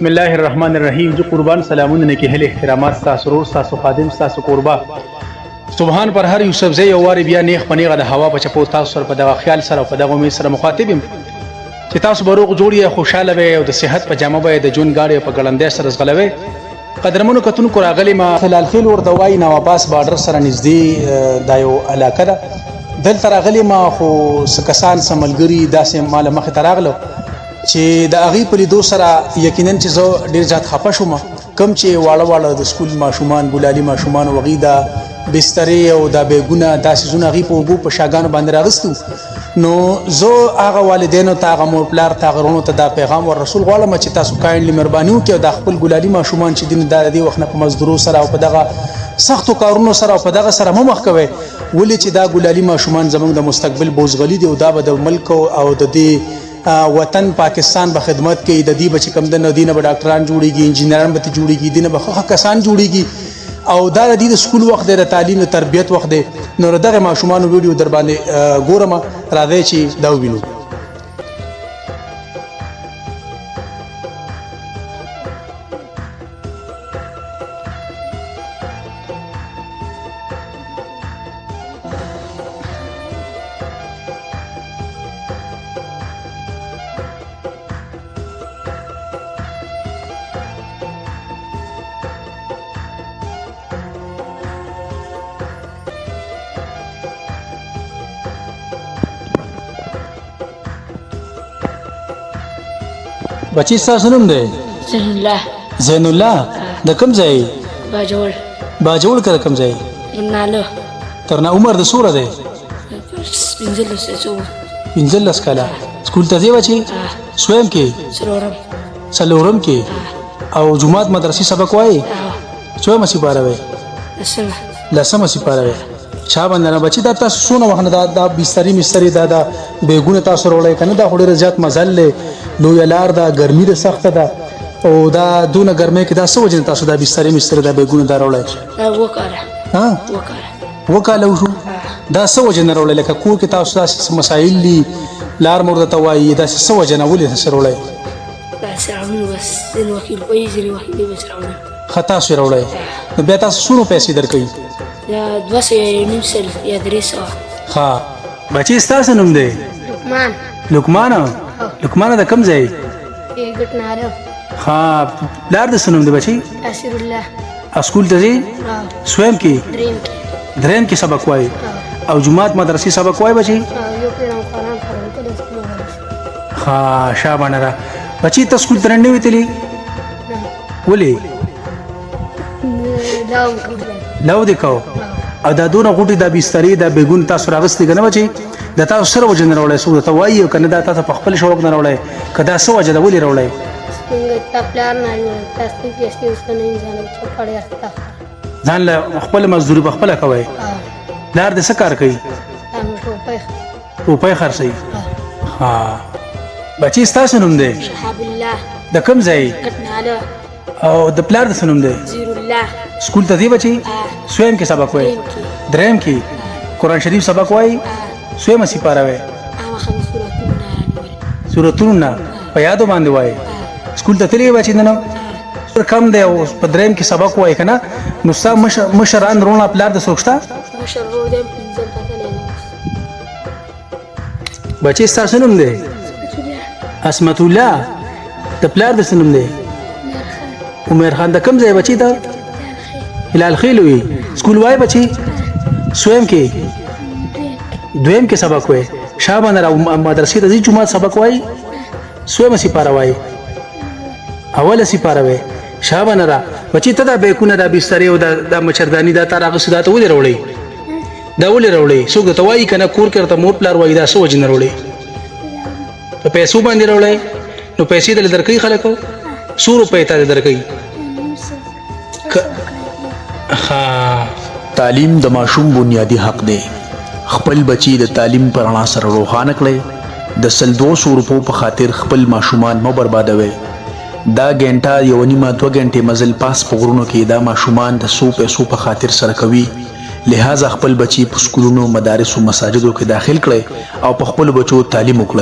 بسم الله الرحمن الرحیم. جو قربان سلامونه نه کې هله احترامات تاسو ورور تاسو خادم تاسو قربا سبحان پر هر یوسف زی یو واری بیا نیخ پنیغه د هوا په چپو تاسو سره په دغه خیال سره په دغه می سره مخاطبم چې تاسو بروغ جوړی خوشاله وي او د صحت په جامه به د جون گاډي په ګړندې سره زغلوي. قدرمنو کتون کو راغلی ما خلال خیل ور دوای نو عباس بارډر سره نږدې دایو علاقه ده دلته راغلی ما خو سکسان سملګری داسې مال مخ ته راغلو چې د اغي په لیدو سره یقینا چې زه ډیر ځات خپه شوم کم چې واړه د سکول ماشومان ګلالي ماشومان وغیدا بسترې او د بیګونه داسې زونه غي په وګو په شاګانو باندې راغستو نو زه هغه والدینو ته هغه مور پلار ته غرونو ته دا پیغام ور رسول غواړم چې تاسو کاینلی مهرباني وکړئ د خپل ګلالي ماشومان چې دین د دې وخت نه په مزدورو سره او په دغه سختو کارونو سره او په دغه سره مخ کوي ولې چې دا ګلالي ماشومان زموږ د مستقبل بوزغلي دي او دا به د ملک او د دې وطن پاکستان به خدمت کوي د دې بچ کم د نودینه به ډاکټران جوړيږي انجینران به جوړيږي دینه به خو کسان جوړيږي او دا د دې سکول وخت د تعلیم او تربیت وخت دی نو دغه ماشومان ویډیو در باندې ګورم راځي چې دا وینو. بچی تاسو نوم دی؟ زین الله. د کوم ځای؟ باجوړ کله کوم ځای؟ ترنا عمر د سوره دی؟ 15 کاله. سکول ته ځې بچی؟ سویم کې؟ څلورم کې. او جمعات مدرسې سبق وایي؟ څومره سپاره وایي؟ لسمه سپاره وایي. چا باندې بچی دا تاسو سونه وخت دا بستری دا بیګونه تاسو وروړی کنه دا ډېر زیات مزل لو یلار دا ګرمي ده سخت ده او دا دونه ګرمي کې دا څه وجه تاسو دا بستری دا بیګونه دا وروړی وکاله وشو دا څه وجه نه وروړی لکه کور کې تاسو داسې مسایل دي لار مرده ته وایي دا څه وجه نه ولې تاسو وروړی خطا شو وروړی نو بیا تاسو څونه پیسې درکوي؟ یا 2.5 یا 300. ها بچی تاسو نوم دی؟ لقمان د کوم ځای؟ ها لار د سنوم دی بچی؟ اسیر الله. اسکول ته ځې؟ سویم کې؟ دریم کې سبق وایي او جمعات مدرسې سبق وایي بچی؟ ها شابانه را بچی ته سکول ته نه وتلی؟ ولې؟ لو دې کو او دا دونه غوټي دا بسترې دا بیګون تاسو راغستې کنه بچي دا تاسو سره وجه نه راولای سو ته وایي کنه دا تاسو په خپل شوق نه راولای کدا سو وجه دا ولې راولای ځان له خپل مزدوري په خپل کوي لار دې څه کار کوي؟ روپۍ خرڅي. ها بچي تاسو نوم دی؟ شهاب الله. د کوم ځای؟ او د پلار د نوم دی؟ زیر الله. سکول ته دی بچي؟ سویم کې سبق وایي؟ دریم کې قرآن شریف سبق وایي؟ سویم سپاره وایي؟ سورتونو نه په یادو باندې وایي؟ سکول ته تللی بچي نه کم دی او په دریم کې سبق وایي کنه نو ستا مشران رونه پلار د څوک شته؟ بچي ستاسو نوم دی؟ عصمت الله. د پلار د څه نوم دی؟ عمر خان. د کوم ځای بچی ته؟ هلال خیل وي. سکول وای بچی؟ سویم کې؟ دویم کې سبق وای. شابانه را مدرسې ته ځي جمعات سبق وای؟ سویم سپاره وای؟ اوله سپاره وای. شابانه را بچی ته دا بیکونه دا بسترې او دا مچردانی دا تار هغه سودا ته ولې راوړی؟ دا ولې راوړی؟ څوک ته وایي کنه کور کې ته مور پلار وایي دا څه وجه نه راوړی؟ په پیسو باندې راوړی نو پیسې دل درکې خلکو 100 روپے ته درکې. ها تعلیم د ماشوم بنیادی حق دی. خپل بچی د تعلیم پر رڼا سره روښانه کړئ. د 200 روپو په خاطر خپل ماشومان مو بربادوي. دا غنټه یو نیمه 2 غنټې مزل پاس په غرونو کې دا ماشومان د 100 پیسو په خاطر سره کوي. لہذا خپل بچی په سکولونو مدارس او مساجدو کې داخل کړئ او په خپل بچو تعلیم وکړئ.